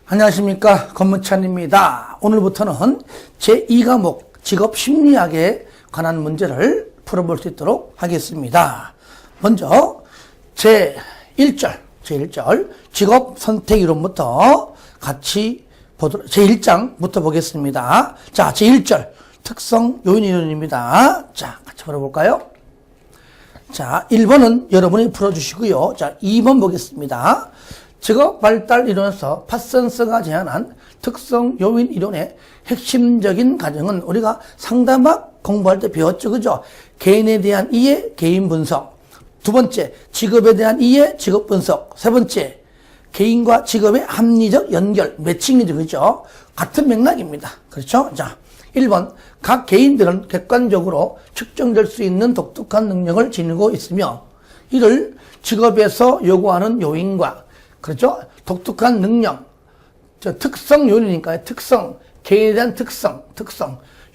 안녕하십니까, 권문찬입니다. 오늘부터는 제2과목 직업심리학에 관한 문제를 풀어볼 수 있도록 하겠습니다. 먼저 제1절 직업선택이론부터 같이 보도록, 제1장부터 보겠습니다. 자, 제1절 특성 요인이론입니다. 자, 같이 풀어볼까요? 자, 1번은 여러분이 풀어주시고요. 자, 2번 보겠습니다. 직업 발달 이론에서 파슨스가 제안한 특성 요인 이론의 핵심적인 과정은 우리가 상담학 공부할 때 배웠죠. 그죠? 개인에 대한 이해, 개인 분석. 두 번째, 직업에 대한 이해, 직업 분석. 세 번째, 개인과 직업의 합리적 연결, 매칭이죠. 그죠? 같은 맥락입니다. 그렇죠? 자, 1번. 각 개인들은 객관적으로 측정될 수 있는 독특한 능력을 지니고 있으며 이를 직업에서 요구하는 요인과 그렇죠? 독특한 능력, 특성 요인이니까요. 특성, 개인에 대한 특성,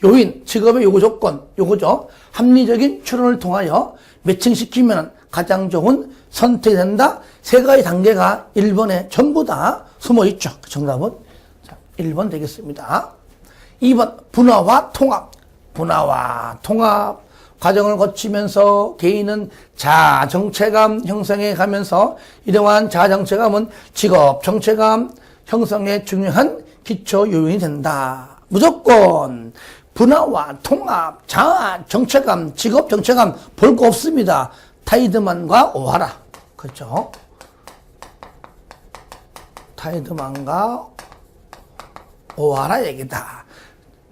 요인, 직업의 요구 조건, 요거죠. 합리적인 추론을 통하여 매칭시키면 가장 좋은 선택이 된다. 세 가지 단계가 1번에 전부 다 숨어 있죠. 정답은 자, 1번 되겠습니다. 2번, 분화와 통합. 과정을 거치면서 개인은 자아 정체감 형성해 가면서 이러한 자아 정체감은 직업 정체감 형성에 중요한 기초 요인이 된다. 무조건 분화와 통합, 자아 정체감, 직업 정체감 볼 거 없습니다. 타이드만과 오하라. 그렇죠? 타이드만과 오하라 얘기다.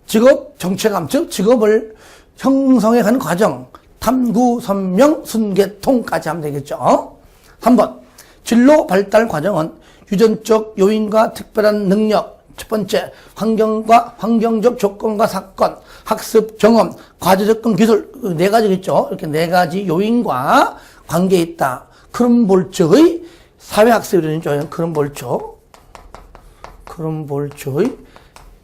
직업 정체감, 즉 직업을 형성해가는 과정, 탐구, 선명, 순계통까지 하면 되겠죠. 3번, 진로 발달 과정은 유전적 요인과 특별한 능력, 첫 번째, 환경적 조건과 사건, 학습, 경험, 과제 접근 기술, 네 가지겠죠. 이렇게 네 가지 요인과 관계에 있다. 크룸볼츠의 사회학습 이론이죠. 크룸볼츠의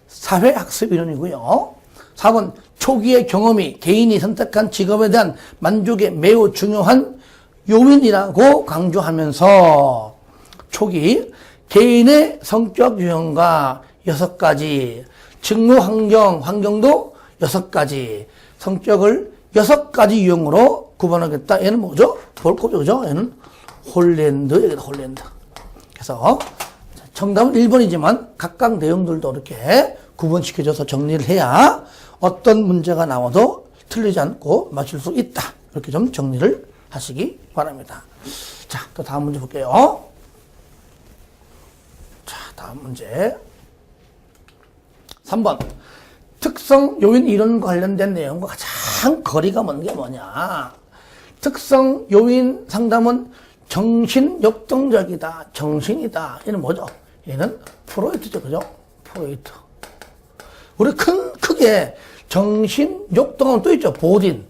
사회학습 이론이고요. 4번, 초기의 경험이 개인이 선택한 직업에 대한 만족에 매우 중요한 요인이라고 강조하면서 초기 개인의 성격 유형과 6가지, 직무 환경도 6가지, 성격을 6가지 유형으로 구분하겠다. 얘는 뭐죠? 볼 거죠, 그죠? 얘는 홀랜드. 그래서 정답은 1번이지만 각각 내용들도 이렇게 구분시켜줘서 정리를 해야 어떤 문제가 나와도 틀리지 않고 맞출 수 있다. 이렇게 좀 정리를 하시기 바랍니다. 자, 또 다음 문제 볼게요. 자, 다음 문제. 3번. 특성 요인 이론과 관련된 내용과 가장 거리가 먼 게 뭐냐. 특성 요인 상담은 정신역동적이다. 정신이다. 얘는 뭐죠? 얘는 프로이트죠. 그죠? 프로이트. 우리 크게 정신욕동하면 또 있죠. 보딘.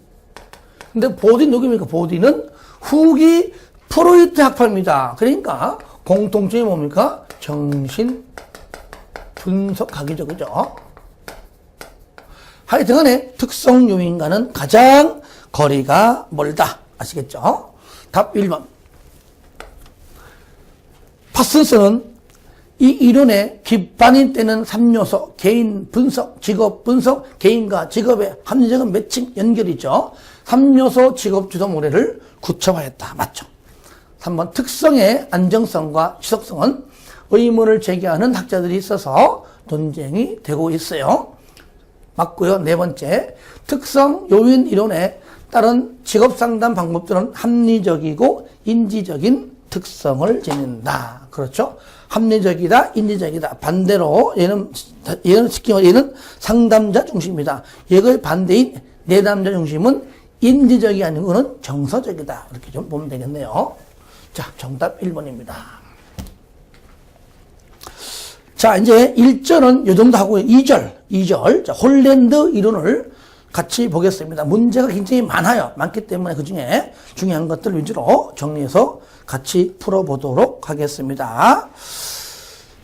근데 보딘 누구입니까? 보딘은 후기 프로이트 학파입니다. 그러니까 공통점이 뭡니까? 정신 분석학이죠. 그죠? 하여튼간에 특성 요인과는 가장 거리가 멀다. 아시겠죠? 답 1번. 파슨스는 이 이론의 기반이 되는 3요소, 개인 분석, 직업 분석, 개인과 직업의 합리적인 매칭 연결이죠. 3요소 직업 주도 모델을 구체화했다. 맞죠? 3번, 특성의 안정성과 지속성은 의문을 제기하는 학자들이 있어서 논쟁이 되고 있어요. 맞고요. 네 번째, 특성 요인 이론에 따른 직업 상담 방법들은 합리적이고 인지적인 특성을 지닌다. 그렇죠? 합리적이다, 인지적이다. 반대로 얘는 상담자 중심이다. 얘의 반대인 내담자 중심은 인지적이 아니고는 정서적이다. 이렇게 좀 보면 되겠네요. 자, 정답 1번입니다. 자, 이제 1절은 요 정도 하고요. 2절. 자, 홀랜드 이론을 같이 보겠습니다. 문제가 굉장히 많기 때문에 그 중에 중요한 것들 위주로 정리해서 같이 풀어보도록 하겠습니다.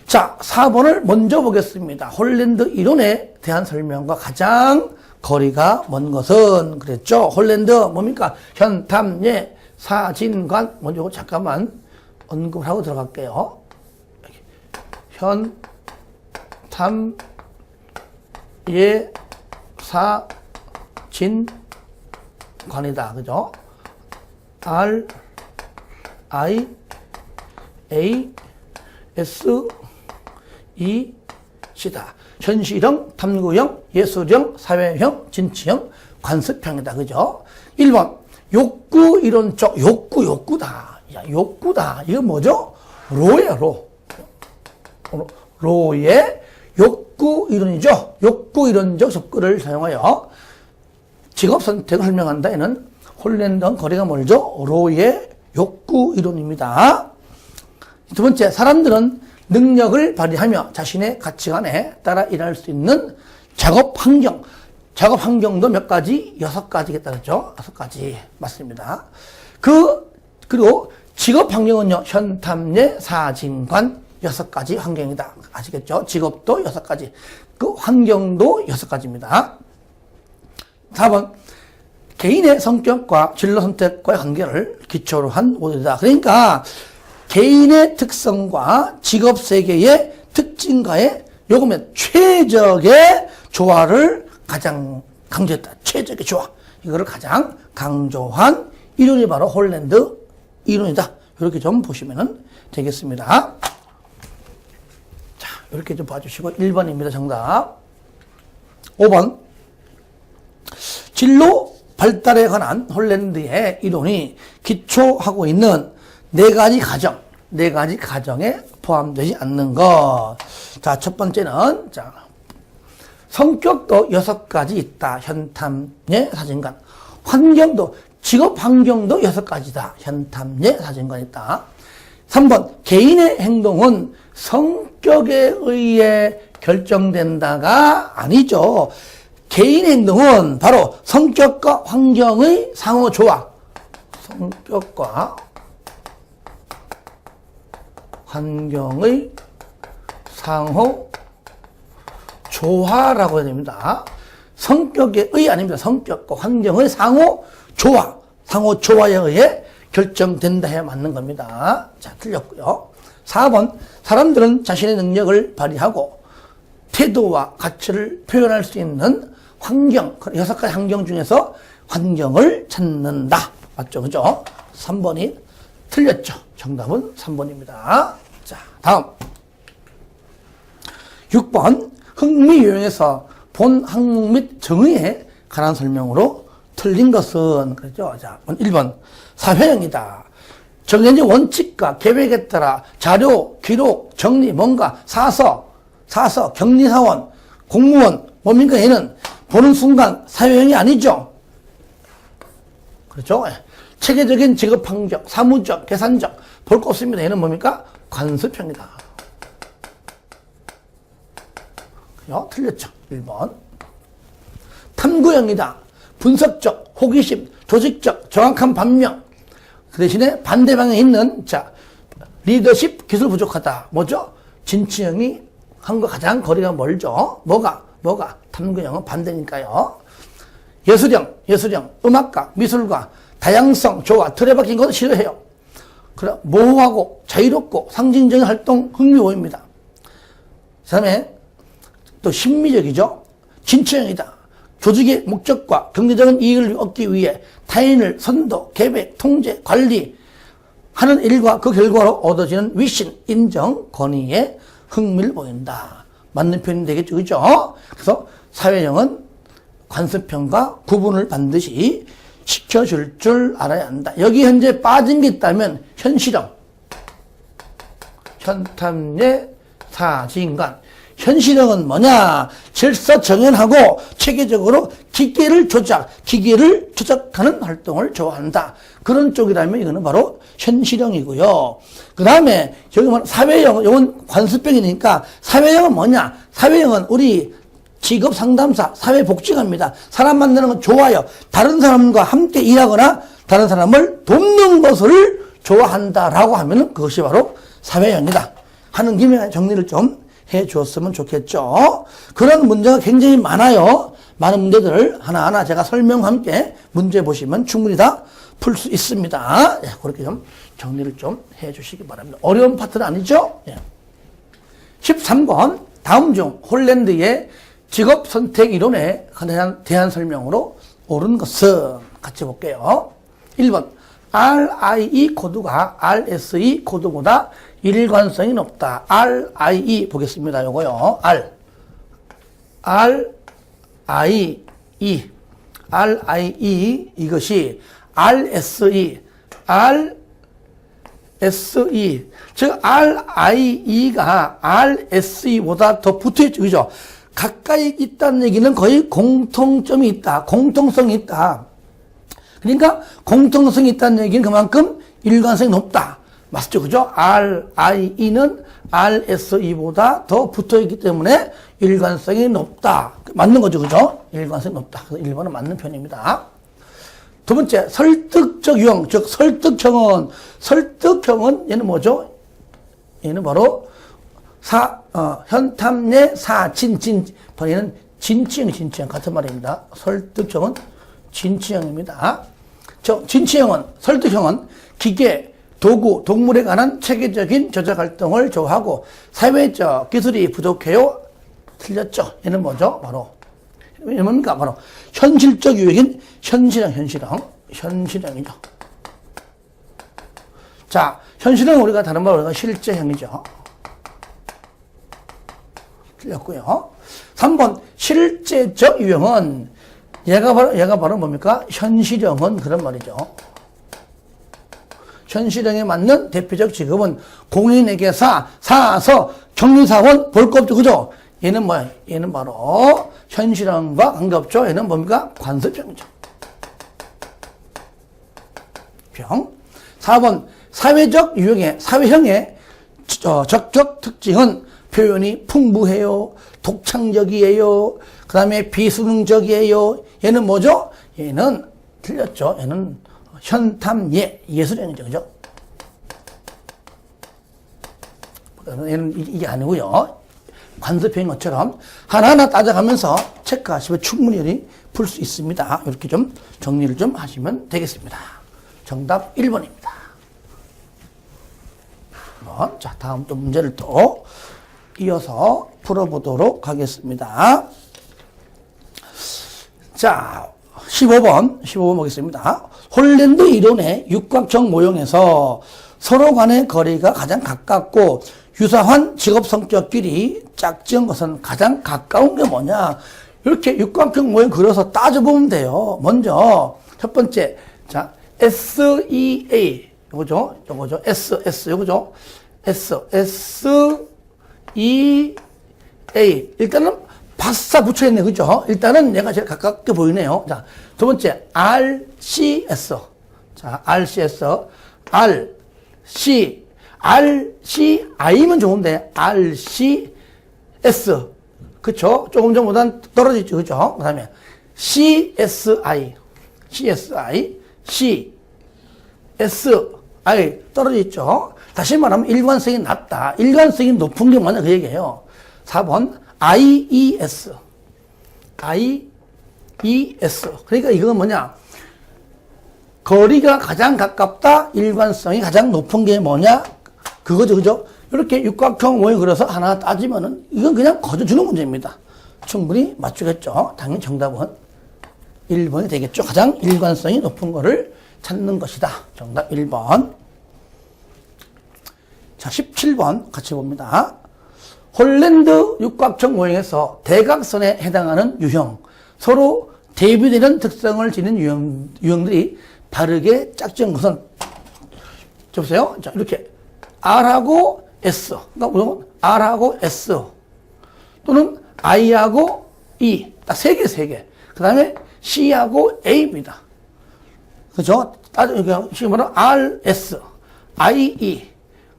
자, 4번을 먼저 보겠습니다. 홀랜드 이론에 대한 설명과 가장 거리가 먼 것은 그랬죠. 홀랜드 뭡니까? 현탐예 사진관 먼저 잠깐만 언급을 하고 들어갈게요. 현 3, 예, 4, 진, 관이다. 그죠? R, I, A, S, E, C다. 현실형, 탐구형, 예술형, 사회형, 진취형, 관습형이다. 그죠? 1번. 욕구 이론적, 욕구다. 야, 욕구다. 이거 뭐죠? 로예요, 로. 로의 욕구 이론이죠. 욕구 이론적 접근을 사용하여 직업 선택을 설명한다. 에는 홀랜드와 거리가 멀죠. 로의 욕구 이론입니다. 두 번째, 사람들은 능력을 발휘하며 자신의 가치관에 따라 일할 수 있는 작업 환경. 작업 환경도 몇 가지? 6가지겠다. 그렇죠? 6가지. 맞습니다. 그리고 직업 환경은요, 현탐례, 사진관, 6가지 환경이다. 아시겠죠? 직업도 6가지. 그 환경도 6가지입니다. 4번. 개인의 성격과 진로 선택과의 관계를 기초로 한 모델이다. 그러니까, 개인의 특성과 직업 세계의 특징과의 요금의 최적의 조화를 가장 강조했다. 최적의 조화. 이거를 가장 강조한 이론이 바로 홀랜드 이론이다. 이렇게 좀 보시면 되겠습니다. 자, 이렇게 좀 봐주시고 1번입니다. 정답. 5번. 진로 발달에 관한 홀랜드의 이론이 기초하고 있는 4가지 가정에 포함되지 않는 것. 자, 첫 번째는, 자, 성격도 6가지 있다. 현탐례, 사진관. 환경도, 직업 환경도 6가지다. 현탐례, 사진관 있다. 3번, 개인의 행동은 성격에 의해 결정된다가 아니죠. 개인의 행동은 바로 성격과 환경의 상호 조화. 성격과 환경의 상호 조화라고 해야 됩니다. 성격에 의 아닙니다. 성격과 환경의 상호 조화. 상호 조화에 의해 결정된다 해야 맞는 겁니다. 자, 틀렸고요. 4번. 사람들은 자신의 능력을 발휘하고 태도와 가치를 표현할 수 있는 환경, 6가지 환경 중에서 환경을 찾는다. 맞죠? 그죠? 3번이 틀렸죠. 정답은 3번입니다. 자, 다음. 6번. 흥미요령에서 본 항목 및 정의에 관한 설명으로 틀린 것은, 그렇죠? 자, 1번. 사회형이다. 정해진 원칙과 계획에 따라 자료, 기록, 정리, 뭔가, 사서, 격리사원, 공무원, 뭡니까? 얘는 보는 순간 사회형이 아니죠? 그렇죠? 체계적인 직업 환경, 사무적, 계산적, 볼 거 없습니다. 얘는 뭡니까? 관습형이다. 그죠? 틀렸죠? 1번. 탐구형이다. 분석적, 호기심, 조직적, 정확한 반명. 그 대신에 반대 방향에 있는, 자, 리더십, 기술 부족하다. 뭐죠? 진취형이 한과 가장 거리가 멀죠? 뭐가? 탐구형은 반대니까요. 예술형, 음악가, 미술가, 다양성, 조화, 틀에 박힌 것을 싫어해요. 그래, 모호하고 자유롭고 상징적인 활동 흥미 보입니다. 그 다음에 또 심미적이죠. 진취형이다. 조직의 목적과 경제적인 이익을 얻기 위해 타인을 선도, 계획, 통제, 관리 하는 일과 그 결과로 얻어지는 위신, 인정, 권위에 흥미를 보인다. 맞는 표현이 되겠죠. 그죠? 그래서 사회형은 관습형과 구분을 반드시 시켜줄 줄 알아야 한다. 여기 현재 빠진 게 있다면 현실형, 현탐례, 사진관. 현실형은 뭐냐? 질서 정연하고 체계적으로 기계를 조작하는 활동을 좋아한다. 그런 쪽이라면 이거는 바로 현실형이고요. 그 다음에 여기 사회형, 이건 관습형이니까 사회형은 뭐냐? 사회형은 우리 직업 상담사, 사회복지가입니다. 사람 만나는 건 좋아요. 다른 사람과 함께 일하거나 다른 사람을 돕는 것을 좋아한다라고 하면 그것이 바로 사회형이다. 하는 김에 정리를 좀 해 주었으면 좋겠죠. 그런 문제가 굉장히 많아요. 많은 문제들을 하나하나 제가 설명과 함께 문제 보시면 충분히 다 풀 수 있습니다. 예, 그렇게 좀 정리를 좀 해 주시기 바랍니다. 어려운 파트는 아니죠? 예. 13번. 다음 중 홀랜드의 직업 선택 이론에 대한 설명으로 옳은 것은 같이 볼게요. 1번 RIE 코드가 RSE 코드보다 일관성이 높다. RIE 보겠습니다. 요거요. RIE 이것이 RSE 즉 RIE가 RSE보다 더 붙어있죠. 그죠? 가까이 있다는 얘기는 거의 공통점이 있다. 공통성이 있다. 그러니까 공통성이 있다는 얘기는 그만큼 일관성이 높다. 맞죠? 그죠? RIE는 RSE보다 더 붙어있기 때문에 일관성이 높다. 맞는 거죠. 그죠? 일관성이 높다. 그래서 1번은 맞는 편입니다. 두 번째, 설득적 유형, 즉 설득형은 얘는 뭐죠? 얘는 바로 현탐례 얘는 진취형 같은 말입니다. 설득형은 진취형입니다. 설득형은 기계, 도구, 동물에 관한 체계적인 저작 활동을 좋아하고 사회적 기술이 부족해요. 틀렸죠? 얘는 뭐죠? 바로 뭡니까? 바로 현실적 유형인 현실형이죠. 자, 현실은 우리가 다른 말로 우리가 실제형이죠. 틀렸고요. 3번 실제적 유형은 얘가 바로 뭡니까? 현실형은 그런 말이죠. 현실형에 맞는 대표적 직업은 공인에게 사서 격리사원 볼 거 없죠. 그죠? 얘는 뭐야? 얘는 바로 현실형과 관계없죠. 얘는 뭡니까? 관습형이죠. 4번 사회형의 적적 특징은 표현이 풍부해요. 독창적이에요. 그 다음에 비수능적이에요. 얘는 뭐죠? 얘는 틀렸죠. 얘는 현탐예, 예술형이죠. 그죠? 얘는 이게 아니고요. 관습형인 것처럼 하나하나 따져가면서 체크하시면 충분히 풀 수 있습니다. 이렇게 좀 정리를 좀 하시면 되겠습니다. 정답 1번입니다. 자, 다음 또 문제를 또 이어서 풀어보도록 하겠습니다. 자, 15번 보겠습니다. 홀랜드 이론의 육각형 모형에서 서로 간의 거리가 가장 가깝고 유사한 직업 성격끼리 짝지은 것은 가장 가까운 게 뭐냐? 이렇게 육각형 모형 그려서 따져보면 돼요. 먼저 첫 번째, 자, SEA 요거죠. 요거죠. SEA 일단은 바싹 붙여있네. 그죠? 일단은 얘가 제일 가깝게 보이네요. 자, 두 번째, RCS. 자, RCI면 좋은데, RCS. 그쵸? 조금 전보단 떨어지죠. 그죠? 그 다음에, CSI 떨어지죠. 다시 말하면 일관성이 낮다. 일관성이 높은 게 뭐냐? 그 얘기예요. 4번, IES. 그러니까 이건 뭐냐? 거리가 가장 가깝다, 일관성이 가장 높은 게 뭐냐? 그거죠, 그죠? 이렇게 육각형 모형 그려서 하나 따지면은 이건 그냥 거저주는 문제입니다. 충분히 맞추겠죠? 당연히 정답은 1번이 되겠죠? 가장 일관성이 높은 거를 찾는 것이다. 정답 1번. 자, 17번 같이 봅니다. 홀랜드 육각형 모형에서 대각선에 해당하는 유형, 서로 대비되는 특성을 지닌 유형들이 바르게 짝지은 것은, 보세요. 자, 이렇게 R하고 S, 그러니까 R하고 S 또는 I하고 E, 딱 세 개. 그 다음에 C하고 A입니다. 그죠? 지금 말하면 RS, IE,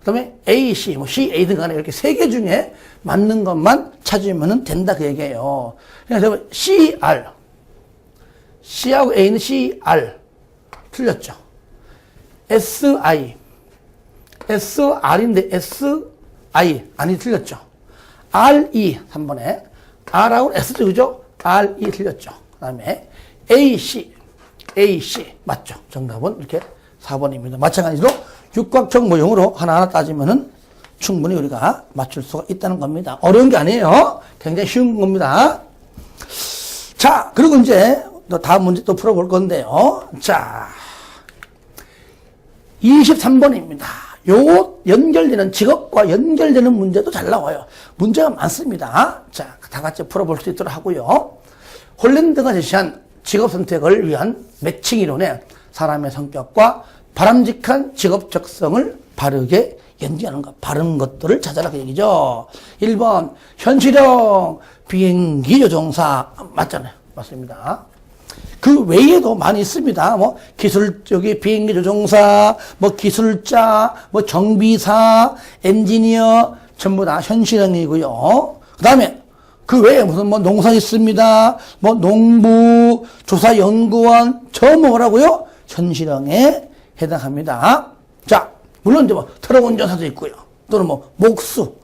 그 다음에 AC, CA든 간에 이렇게 세 개 중에 맞는 것만 찾으면 된다, 그 얘기예요. 그래서 C하고 A는 CR. 틀렸죠. SR인데 SI. 아니, 틀렸죠. RE, 3번에. R하고 S죠, 그죠? RE 틀렸죠. 그 다음에 AC. 맞죠. 정답은 이렇게 4번입니다. 마찬가지로 육각형 모형으로 하나하나 따지면은 충분히 우리가 맞출 수가 있다는 겁니다. 어려운 게 아니에요. 굉장히 쉬운 겁니다. 자, 그리고 이제 또 다음 문제 또 풀어볼 건데요. 자, 23번입니다. 요 연결되는 직업과 연결되는 문제도 잘 나와요. 문제가 많습니다. 자, 다 같이 풀어볼 수 있도록 하고요. 홀랜드가 제시한 직업 선택을 위한 매칭 이론에 사람의 성격과 바람직한 직업 적성을 바르게 연기하는 것, 바른 것들을 찾아라 그 얘기죠. 1번 현실형 비행기 조종사 맞잖아요. 맞습니다. 그 외에도 많이 있습니다. 뭐 기술적인 비행기 조종사, 뭐 기술자, 뭐 정비사, 엔지니어 전부 다 현실형이고요. 그다음에 그 외에 무슨 뭐 농사 있습니다. 뭐 농부, 조사연구원 전부 뭐라고요? 현실형에 해당합니다. 자, 물론 이제 뭐 트럭 운전사도 있고요. 또는 뭐 목수.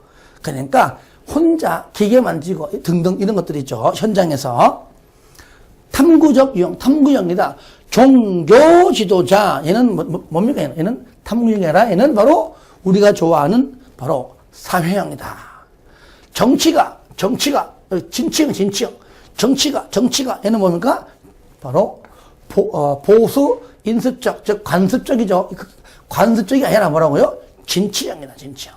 그러니까 혼자 기계 만지고 등등 이런 것들이 있죠. 현장에서. 탐구적 유형, 탐구형이다. 종교 지도자, 얘는 뭡니까? 얘는 탐구형이 아니라 얘는 바로 우리가 좋아하는 바로 사회형이다. 정치가, 진취형. 정치가, 얘는 뭡니까? 바로 보수, 인습적, 즉 관습적이죠. 관습적이 아니라 뭐라고요? 진취형이다, 진취형.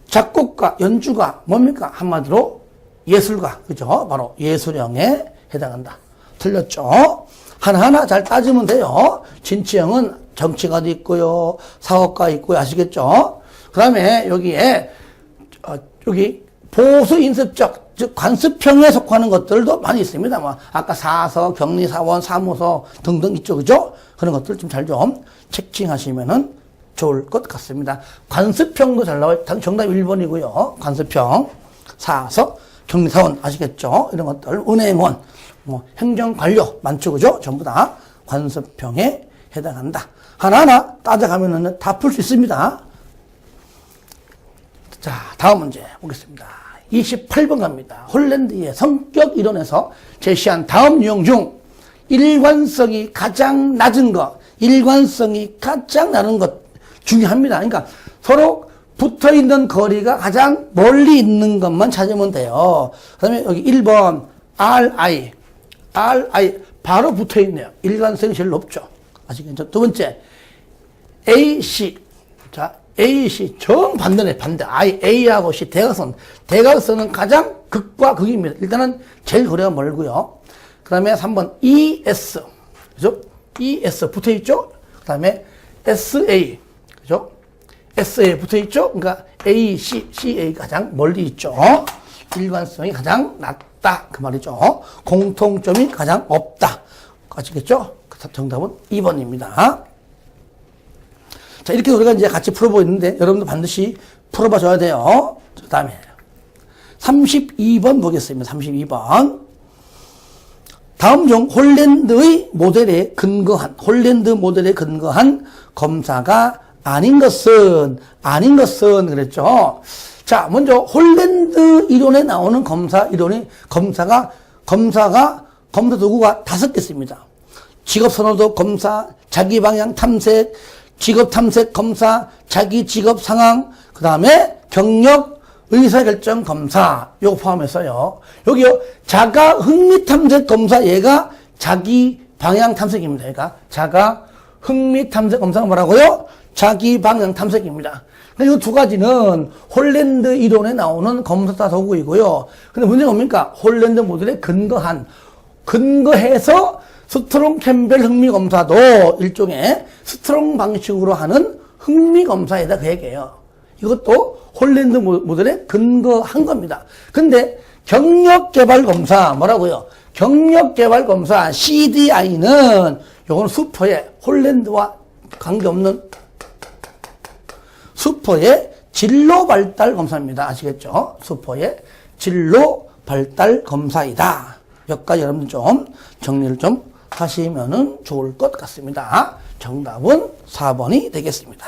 작곡가, 연주가 뭡니까? 한마디로 예술가, 그죠? 바로 예술형에 해당한다. 틀렸죠? 하나하나 잘 따지면 돼요. 진취형은 정치가도 있고요. 사업가 있고요. 아시겠죠? 그 다음에 여기에, 여기 보수 인습적, 즉 관습형에 속하는 것들도 많이 있습니다. 뭐 아까 사서, 격리사원, 사무소 등등 있죠. 그죠? 그런 것들 좀 잘 좀 체킹하시면은 좋을 것 같습니다. 관습형도 잘 나와요. 정답 1번이고요. 관습형, 사서, 격리사원 아시겠죠? 이런 것들, 은행원, 뭐 행정관료 많죠, 그죠? 전부 다 관습형에 해당한다. 하나하나 따져가면은 다 풀 수 있습니다. 자, 다음 문제 보겠습니다. 28번 갑니다. 홀랜드의 성격 이론에서 제시한 다음 유형 중 일관성이 가장 낮은 것 중요합니다. 그러니까 서로 붙어 있는 거리가 가장 멀리 있는 것만 찾으면 돼요. 그 다음에 여기 1번 RI 바로 붙어 있네요. 일관성이 제일 높죠. 아시겠죠? 두 번째 AC. 자, AC 정반대네. 반대. A하고 C 대각선은 가장 극과 극입니다. 일단은 제일 거리가 멀고요. 그 다음에 3번 ES. 그죠? ES 붙어 있죠? 그 다음에 SA. 그죠? SA 붙어 있죠? 그러니까 CA 가장 멀리 있죠. 일관성이 가장 낮다. 그 말이죠. 공통점이 가장 없다. 아시겠죠? 정답은 2번입니다. 자, 이렇게 우리가 이제 같이 풀어보고 있는데, 여러분도 반드시 풀어봐 줘야 돼요. 그 다음에 32번 보겠습니다. 32번. 다음 중 홀랜드 모델에 근거한 검사가 아닌 것은 그랬죠. 자, 먼저 홀랜드 이론에 나오는 검사 도구가 5개 있습니다. 직업 선호도 검사, 자기 방향 탐색, 직업 탐색 검사, 자기 직업 상황, 그 다음에 경력 의사결정 검사, 요거 포함해서요. 여기요, 자가 흥미 탐색 검사, 얘가 자기 방향 탐색입니다. 얘가 자가 흥미 탐색 검사가 뭐라고요? 자기 방향 탐색입니다. 이 두 가지는 홀랜드 이론에 나오는 검사 도구이고요. 근데 문제가 뭡니까? 홀랜드 모델에 근거해서 스트롱 캠벨 흥미 검사도 일종의 스트롱 방식으로 하는 흥미 검사이다 그 얘기예요. 이것도 홀랜드 모델에 근거한 겁니다. 근데 경력 개발 검사 뭐라고요? 경력 개발 검사 CDI는 요건 슈퍼의 홀랜드와 관계없는 슈퍼의 진로 발달 검사입니다. 아시겠죠? 슈퍼의 진로 발달 검사이다. 여기까지 여러분들 좀 정리를 좀 하시면은 좋을 것 같습니다. 정답은 4번이 되겠습니다.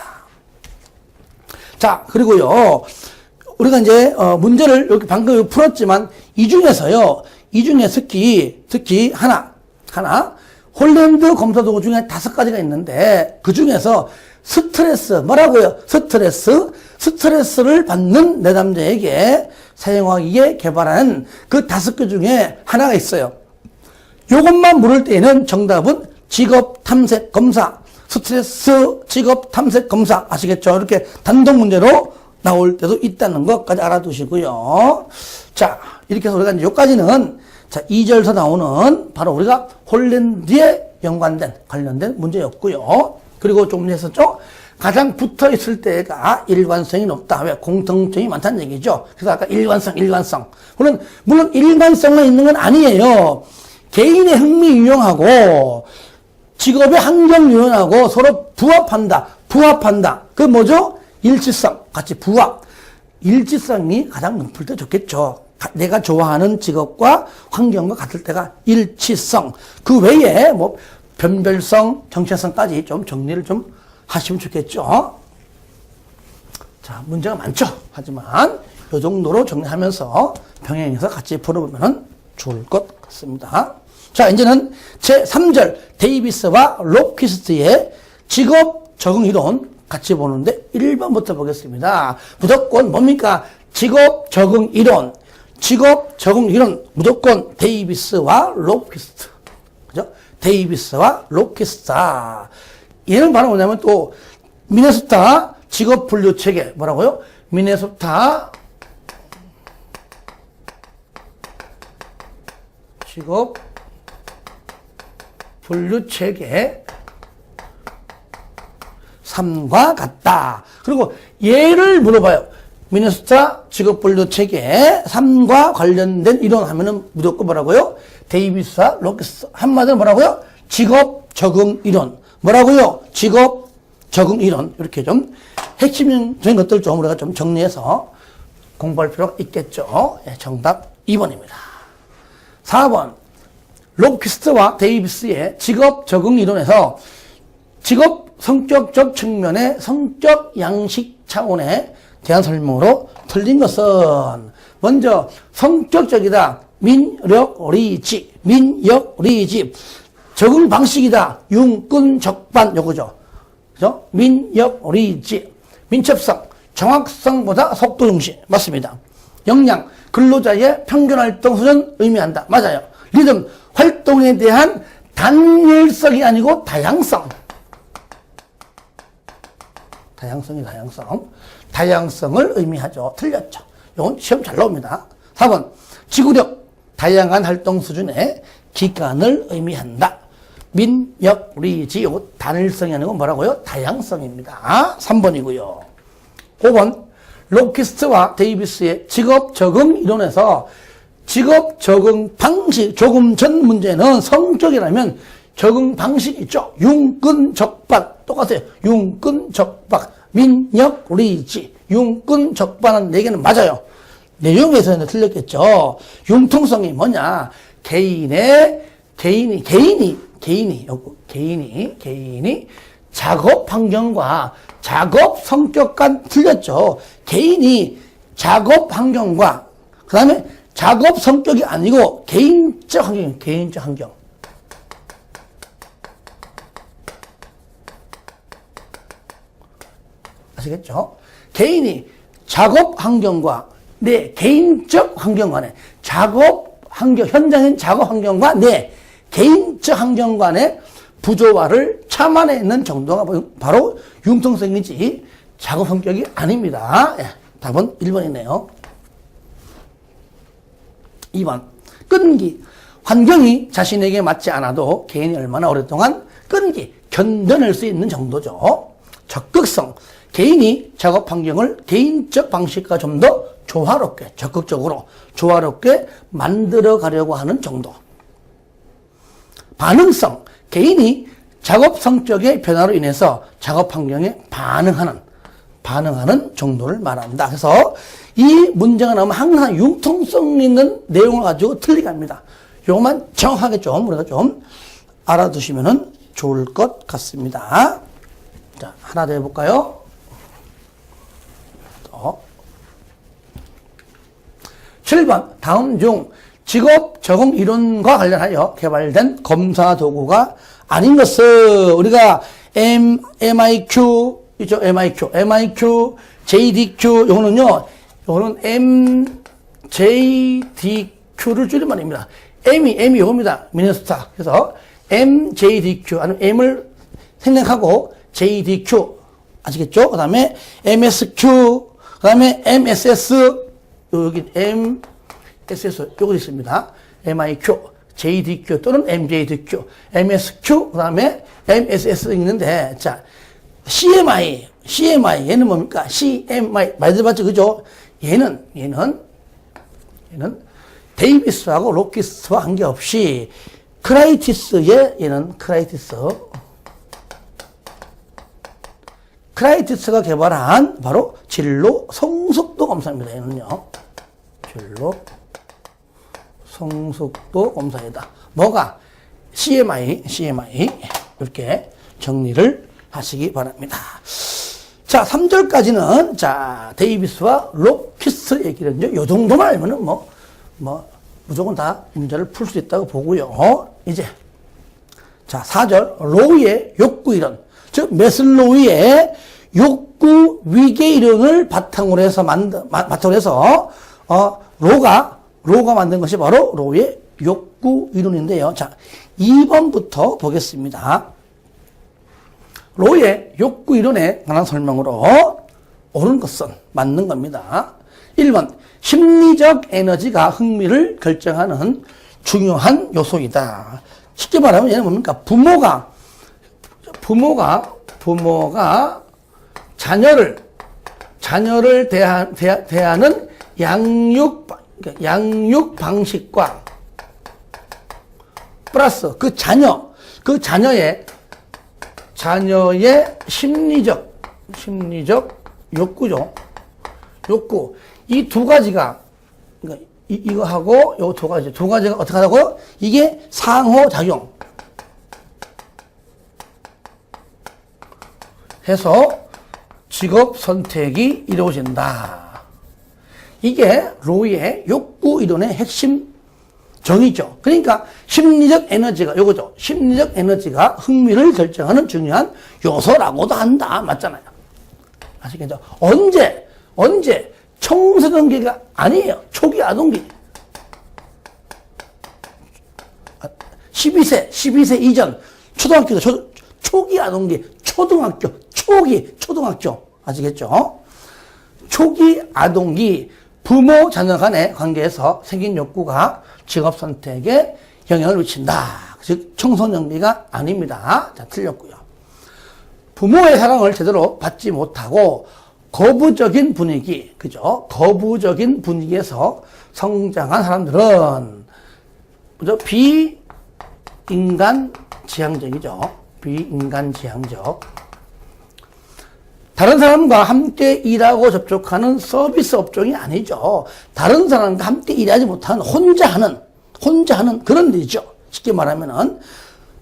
자, 그리고요, 우리가 이제, 문제를 여기 방금 풀었지만, 이 중에 특히 하나, 홀랜드 검사 도구 중에 5가지가 있는데, 그 중에서 스트레스, 뭐라고요? 스트레스를 받는 내담자에게 사용하기에 개발한 그 5개 중에 하나가 있어요. 요것만 물을 때에는 정답은 직업 탐색 검사, 스트레스 직업 탐색 검사 아시겠죠? 이렇게 단독 문제로 나올 때도 있다는 것까지 알아두시고요. 자, 이렇게 해서 우리가 이제 여기까지는 자, 2절에서 나오는 바로 우리가 홀랜드에 관련된 문제였고요. 그리고 조금 전에 했었죠? 가장 붙어 있을 때가 일관성이 높다. 왜? 공통점이 많다는 얘기죠. 그래서 아까 일관성. 물론 일관성만 있는 건 아니에요. 개인의 흥미 유형하고 직업의 환경 유형하고 서로 부합한다. 그 뭐죠? 일치성. 같이 부합. 일치성이 가장 높을 때 좋겠죠. 내가 좋아하는 직업과 환경과 같을 때가 일치성. 그 외에 뭐 변별성, 정체성까지 좀 정리를 좀 하시면 좋겠죠. 자, 문제가 많죠. 하지만 이 정도로 정리하면서 병행해서 같이 풀어보면 좋을 것 같습니다. 자, 이제는 제3절 데이비스와 로키스트의 직업 적응 이론 같이 보는데 1번부터 보겠습니다. 무조건 뭡니까? 직업 적응 이론 무조건 데이비스와 로키스트. 그죠? 데이비스와 로키스트. 얘는 바로 뭐냐면 또 미네소타 직업 분류 체계 뭐라고요? 미네소타 직업 분류 체계 3과 같다. 그리고 얘를 물어봐요. 미네소타 직업 분류 체계 3과 관련된 이론 하면은 무조건 뭐라고요? 데이비스와 로키스. 한마디로 뭐라고요? 직업 적응 이론. 뭐라고요? 직업 적응 이론. 이렇게 좀 핵심적인 것들 좀 우리가 좀 정리해서 공부할 필요가 있겠죠. 예, 정답 2번입니다. 4번. 로키스트와 데이비스의 직업 적응 이론에서 직업 성격적 측면의 성격 양식 차원에 대한 설명으로 틀린 것은 먼저 성격적이다. 민력리지. 적응 방식이다. 융끈적반 요거죠. 그죠? 민력리지. 민첩성. 정확성보다 속도 중시. 맞습니다. 역량. 근로자의 평균 활동 수준 의미한다. 맞아요. 리듬. 활동에 대한 단일성이 아니고 다양성. 다양성을 의미하죠. 틀렸죠. 이건 시험 잘 나옵니다. 4번. 지구력. 다양한 활동 수준의 기간을 의미한다. 민력리지. 이거 단일성이 아니고 뭐라고요? 다양성입니다. 3번이고요. 5번. 로키스트와 데이비스의 직업 적응 이론에서 직업 적응 방식, 조금 전 문제는 성격이라면 적응 방식이 있죠. 융끈적반. 똑같아요. 융끈적박. 민력리지. 융끈적반은 4개는 맞아요. 내용에서는 틀렸겠죠. 융통성이 뭐냐. 개인이 작업 환경과 작업 성격과 틀렸죠. 개인이 작업 환경과 그 다음에 작업 성격이 아니고 개인적 환경. 아시겠죠? 개인이 작업 환경과 내 개인적 환경 간의 현장인 작업 환경과 내 개인적 환경 간의 부조화를 참아내는 정도가 바로 융통성이지 작업 성격이 아닙니다. 예, 답은 1번이네요. 2번. 끈기. 환경이 자신에게 맞지 않아도 개인이 얼마나 오랫동안 견뎌낼 수 있는 정도죠. 적극성. 개인이 작업 환경을 개인적 방식과 좀 더 적극적으로 조화롭게 만들어 가려고 하는 정도. 반응성. 개인이 작업 성격의 변화로 인해서 작업 환경에 반응하는 정도를 말한다. 그래서 이 문제가 나오면 항상 융통성 있는 내용을 가지고 틀리게 합니다. 요것만 정확하게 우리가 좀 알아두시면 좋을 것 같습니다. 자, 하나 더 해볼까요? 7번. 다음 중 직업 적응 이론과 관련하여 개발된 검사 도구가 아닌 것을 우리가 MIQ 있죠? MIQ, JDQ 요거는 MJDQ를 줄인 말입니다. M이 요겁니다. 미네소타. 그래서 MJDQ 아니면 M을 생략하고 JDQ 아시겠죠? 그 다음에 MSQ, 그 다음에 MSS, 여기 MSS, 요거 있습니다. MIQ, JDQ 또는 MJDQ, MSQ, 그 다음에 MSS 있는데, 자, CMI, 얘는 뭡니까? CMI, 많이 들어봤죠? 그죠? 얘는 데이비스하고 로키스와 관계없이 얘는 크라이티스가 개발한 바로 진로 성숙도 검사입니다. 얘는요. 진로 성숙도 검사이다. 뭐가? CMI 이렇게 정리를 하시기 바랍니다. 자, 3절까지는 자, 데이비스와 로키스 얘기를 요 정도만 알면은 무조건 다 문제를 풀 수 있다고 보고요. 이제 자, 4절 로우의 욕구 이론. 즉 메슬로우의 욕구 위계 이론을 바탕으로 해서 로가 만든 것이 바로 로우의 욕구 이론인데요. 자, 2번부터 보겠습니다. 로우의 욕구 이론에 관한 설명으로 옳은 것은 맞는 겁니다. 1번 심리적 에너지가 흥미를 결정하는 중요한 요소이다. 쉽게 말하면 얘는 뭡니까? 부모가 자녀를 대하는 양육 방식과 플러스 자녀의 심리적 욕구죠. 이 두 가지가, 그러니까 이거하고 요 두 가지가 어떻게 하다고요? 이게 상호작용 해서 직업 선택이 이루어진다. 이게 로우의 욕구 이론의 핵심 정의죠. 그러니까 심리적 에너지가 요거죠. 심리적 에너지가 흥미를 결정하는 중요한 요소라고도 한다. 맞잖아요. 아시겠죠? 언제? 청소년기가 아니에요. 초기 아동기. 12세 이전. 초등학교도 초기 아동기. 초등학교. 아시겠죠? 초기 아동기. 부모 자녀 간의 관계에서 생긴 욕구가 직업 선택에 영향을 미친다. 즉 청소년기가 아닙니다. 자, 틀렸고요. 부모의 사랑을 제대로 받지 못하고 거부적인 분위기, 그죠? 거부적인 분위기에서 성장한 사람들은 비인간 지향적이죠. 비인간지향적. 다른 사람과 함께 일하고 접촉하는 서비스 업종이 아니죠. 다른 사람과 함께 일하지 못하는 혼자 하는 그런 일이죠. 쉽게 말하면은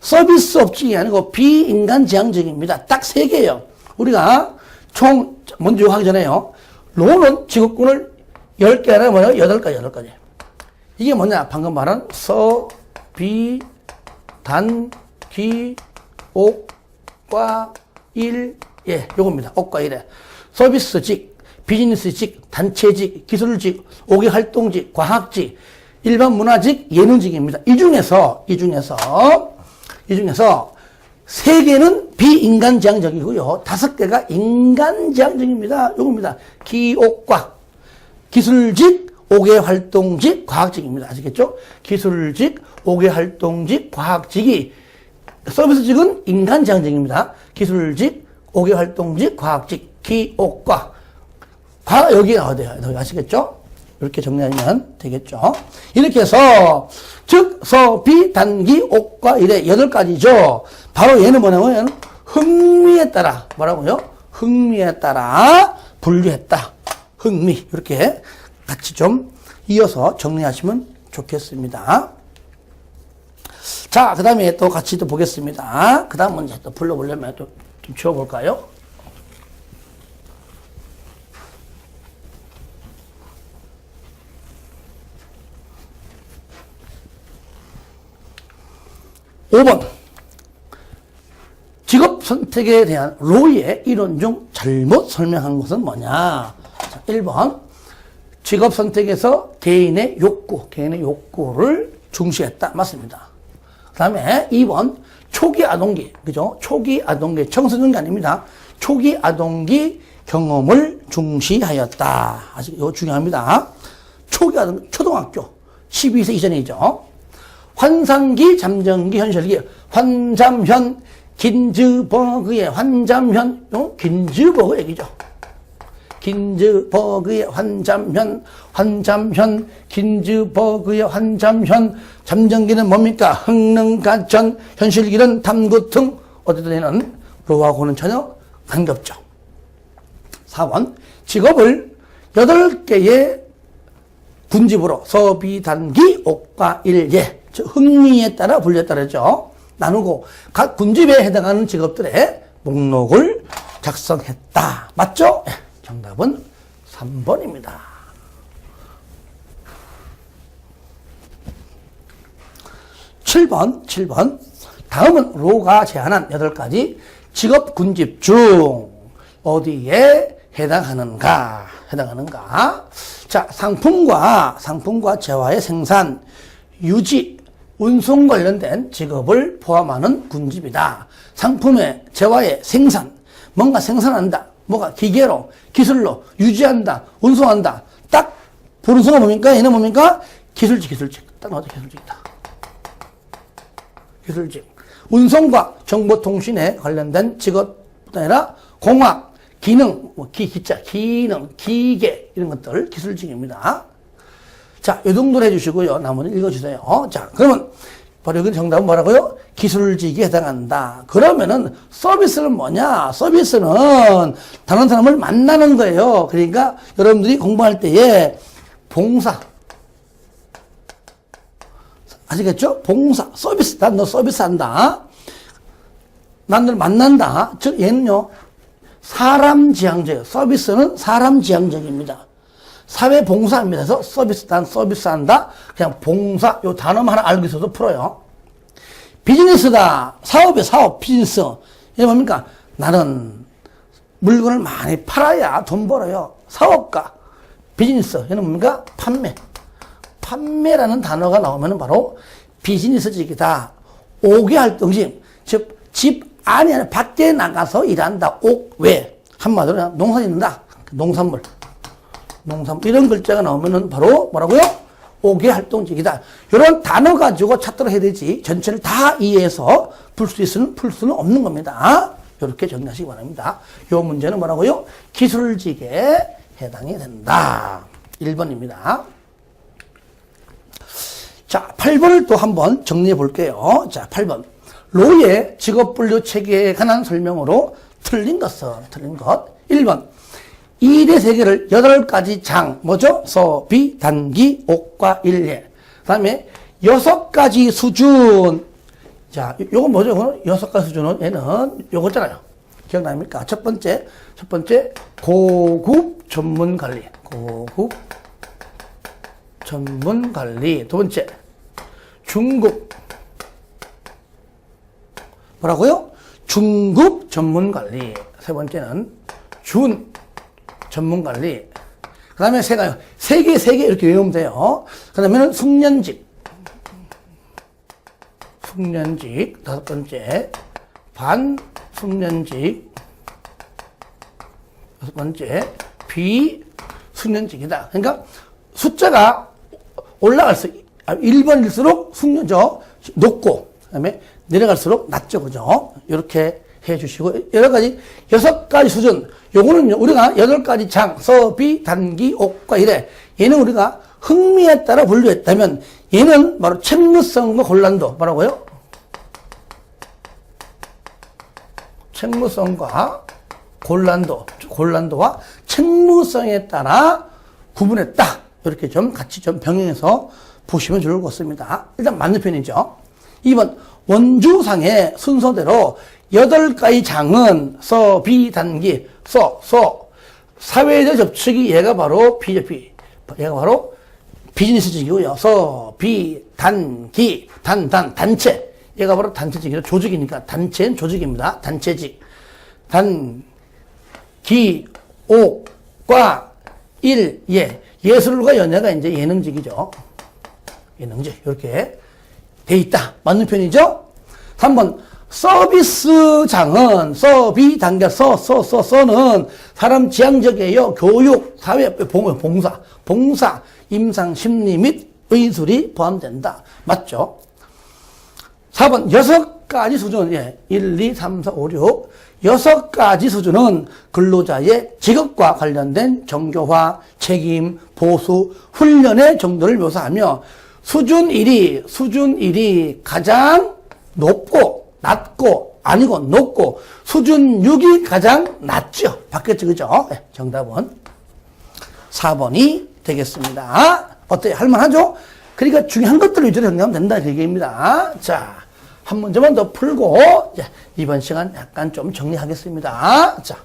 서비스 업종이 아니고 비인간지향적입니다. 딱 3개예요. 우리가 먼저 하기 전에요. 로는 직업군을 10개 하나 뭐예요? 8가지. 이게 뭐냐? 방금 말한 비, 단, 기, 옥, 과, 일, 예, 요겁니다. 옥과 일에. 서비스직, 비즈니스직, 단체직, 기술직, 오개활동직, 과학직, 일반 문화직, 예능직입니다. 이 중에서 3개는 비인간지향적이고요. 5개가 인간지향적입니다. 요겁니다. 기옥과 기술직, 오개활동직, 과학직입니다. 아시겠죠? 기술직, 오개활동직, 과학직이 서비스직은 인간지향적입니다. 기술직, 오개활동직, 과학직, 기옥과 여기에 나와야 돼요. 아시겠죠? 이렇게 정리하면 되겠죠. 이렇게 해서 즉, 서, 비, 단기, 옥과 일의 8가지죠. 바로 얘는 뭐냐면 흥미에 따라 뭐라고요? 흥미에 따라 분류했다. 흥미 이렇게 같이 좀 이어서 정리하시면 좋겠습니다. 자, 그 다음에 또 같이 또 보겠습니다. 그 다음 문제 또 불러보려면 또 좀 지워볼까요? 5번. 직업 선택에 대한 로이의 이론 중 잘못 설명한 것은 뭐냐? 자, 1번. 직업 선택에서 개인의 욕구를 중시했다. 맞습니다. 그 다음에 2번. 초기 아동기, 그죠? 초기 아동기, 청소년기 아닙니다. 초기 아동기 경험을 중시하였다. 아직 이거 중요합니다. 초기 아동기, 초등학교, 12세 이전이죠. 환상기, 잠정기, 현실기, 환잠현, 긴즈버그의 환잠현, 긴즈버그 얘기죠. 긴즈버그의 환잠현, 긴즈버그의 환잠현, 잠정기는 뭡니까? 흥능가전, 현실기는 탐구등, 어쨌든 로하고는 전혀 관계없죠. 4번, 직업을 8개의 군집으로 서비단기, 옥과 일예, 흥미에 따라 분류했다 그랬죠. 나누고 각 군집에 해당하는 직업들의 목록을 작성했다. 맞죠? 정답은 3번입니다. 7번. 다음은 로가 제안한 8가지 직업 군집 중 어디에 해당하는가? 자, 상품과 재화의 생산, 유지, 운송 관련된 직업을 포함하는 군집이다. 상품의 재화의 생산, 뭔가 생산한다. 뭐가 기계로, 기술로 유지한다, 운송한다. 딱 보는 순간 뭡니까? 얘는 뭡니까? 기술직. 딱 나오죠, 기술직이다. 기술직. 운송과 정보통신에 관련된 직업뿐 아니라 공학, 기능, 기능, 기계 이런 것들 기술직입니다. 자, 이 정도로 해주시고요. 나머지 읽어주세요. 자, 그러면 바로 여기 정답은 뭐라고요? 기술직에 해당한다. 그러면은 서비스는 뭐냐? 서비스는 다른 사람을 만나는 거예요. 그러니까 여러분들이 공부할 때에 봉사. 아시겠죠? 봉사, 서비스. 난 너 서비스 한다. 난 널 만난다. 즉, 얘는요, 사람지향적이에요. 서비스는 사람지향적입니다. 사회봉사입니다. 그래서 서비스, 난 서비스 한다. 그냥 봉사, 요 단어만 하나 알고 있어도 풀어요. 비즈니스다. 사업이에요, 사업, 비즈니스. 이게 뭡니까? 나는 물건을 많이 팔아야 돈 벌어요. 사업가. 비즈니스. 얘는 뭡니까? 판매. 판매라는 단어가 나오면 바로 비즈니스직이다. 5개 활동직. 즉, 집 안에 아니라 밖에 나가서 일한다. 왜? 한마디로 농사 짓는다. 농산물. 이런 글자가 나오면은 바로 뭐라고요? 5개 활동직이다. 이런 단어 가지고 찾도록 해야 되지. 전체를 다 이해해서 풀 수는 없는 겁니다. 이렇게 정리하시기 바랍니다. 이 문제는 뭐라고요? 기술직에 해당이 된다. 1번입니다. 자, 8번을 또 한번 정리해 볼게요. 자, 8번. 로의 직업분류 체계에 관한 설명으로 틀린 것. 1번. 일의 세계를 8가지 장, 뭐죠? 서비, 단기, 옥과 일예. 그 다음에 6가지 수준. 자, 요건 뭐죠? 요거는 6가지 수준은 얘는 요거잖아요. 기억납니까? 첫 번째, 고급 전문 관리. 두 번째, 중급. 뭐라고요? 중급 전문 관리. 세 번째는 전문 관리. 그 다음에 세 개 이렇게 외우면 돼요. 그 다음에는 숙련직. 다섯 번째, 반숙련직. 여섯 번째, 비숙련직이다. 그러니까 숫자가 올라갈수록, 1번일수록 숙련죠. 높고, 그 다음에 내려갈수록 낮죠. 그죠? 이렇게 해 주시고, 여러 가지, 6가지 수준. 요거는 우리가 8가지 장, 서비, 단기, 옥과 이래. 얘는 우리가 흥미에 따라 분류했다면, 얘는 바로 책무성과 곤란도. 뭐라고요? 책무성과 곤란도와 책무성에 따라 구분했다. 이렇게 좀 같이 좀 병행해서 보시면 좋을 것 같습니다. 일단 맞는 편이죠. 2번, 원주상의 순서대로 8가지 장은 비, 단기, 사회적 접촉이 얘가 바로 비즈니스직이고요. 비, 단기, 단체. 얘가 바로 단체직이죠. 조직이니까. 단체는 조직입니다. 단체직. 단, 기, 오, 과, 일, 예. 예술과 연예가 이제 예능직이죠. 예능직. 이렇게 돼 있다. 맞는 편이죠? 3번. 서비스장은, 서는 사람 지향적이에요. 교육, 사회, 봉사, 임상, 심리 및 의술이 포함된다. 맞죠? 4번. 6가지 수준. 예. 1, 2, 3, 4, 5, 6. 6가지 수준은 근로자의 직업과 관련된 정교화, 책임, 보수, 훈련의 정도를 묘사하며 수준 1이 가장 높고, 아니고, 높고, 수준 6이 가장 낮죠. 바뀌었죠, 그죠? 네, 정답은 4번이 되겠습니다. 어때요? 할만하죠? 그러니까 중요한 것들을 위주로 정리하면 된다, 그 얘기입니다. 자, 한 문제만 더 풀고, 이번 시간 약간 좀 정리하겠습니다. 자,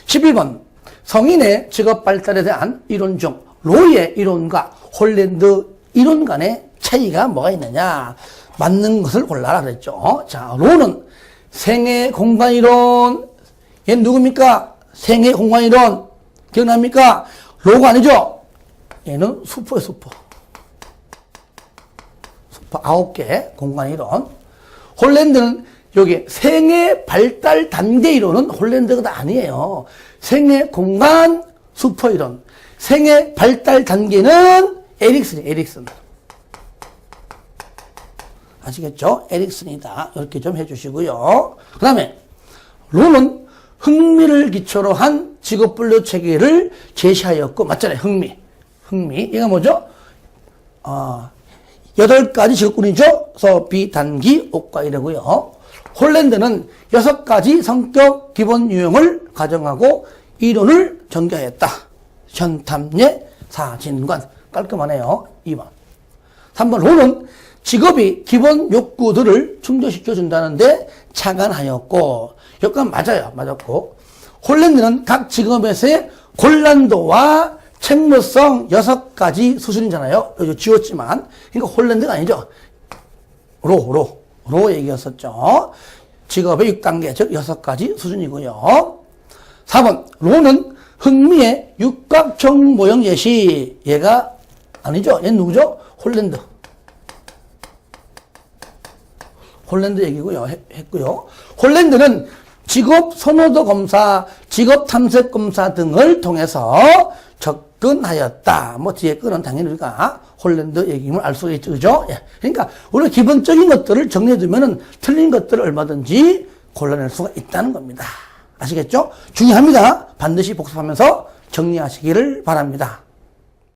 11번. 성인의 직업 발달에 대한 이론 중, 로의 이론과 홀랜드 이론 간의 차이가 뭐가 있느냐? 맞는 것을 골라라 그랬죠. 자, 로는 생애 공간 이론. 얘는 누굽니까? 생애 공간 이론. 기억납니까? 로가 아니죠? 얘는 수포예요, 수포. 수포 9개 공간 이론. 홀랜드는 여기 생애 발달 단계 이론은 홀랜드가 아니에요. 생애 공간 수포 이론. 생애 발달 단계는 에릭슨. 아시겠죠? 에릭슨이다. 이렇게 좀 해주시고요. 그 다음에 로는 흥미를 기초로 한 직업분류 체계를 제시하였고, 맞잖아요. 흥미. 얘가 뭐죠? 8가지 직업군이죠. 비, 단기, 옥과 이러고요. 홀랜드는 6가지 성격 기본 유형을 가정하고 이론을 전개하였다. 현탐예, 사진관. 깔끔하네요. 2번. 3번. 로는 직업이 기본 욕구들을 충족시켜준다는데 착안하였고, 여기까지 맞았고, 홀랜드는 각 직업에서의 곤란도와 책무성 6가지 수준이잖아요. 여기 지웠지만. 그러니까 홀랜드가 아니죠. 로 얘기였었죠. 직업의 6단계, 즉 6가지 수준이고요. 4번. 로는 흥미의 육각형 모형 예시. 얘가 아니죠. 얘는 누구죠? 홀랜드 얘기고요. 했고요. 홀랜드는 직업 선호도 검사, 직업 탐색 검사 등을 통해서 접근하였다. 뭐 뒤에 끄는 당연히 우리가 홀랜드 얘기임을 알 수 있죠. 그죠? 예. 그러니까 우리가 기본적인 것들을 정리해두면은 틀린 것들을 얼마든지 골라낼 수가 있다는 겁니다. 아시겠죠? 중요합니다. 반드시 복습하면서 정리하시기를 바랍니다.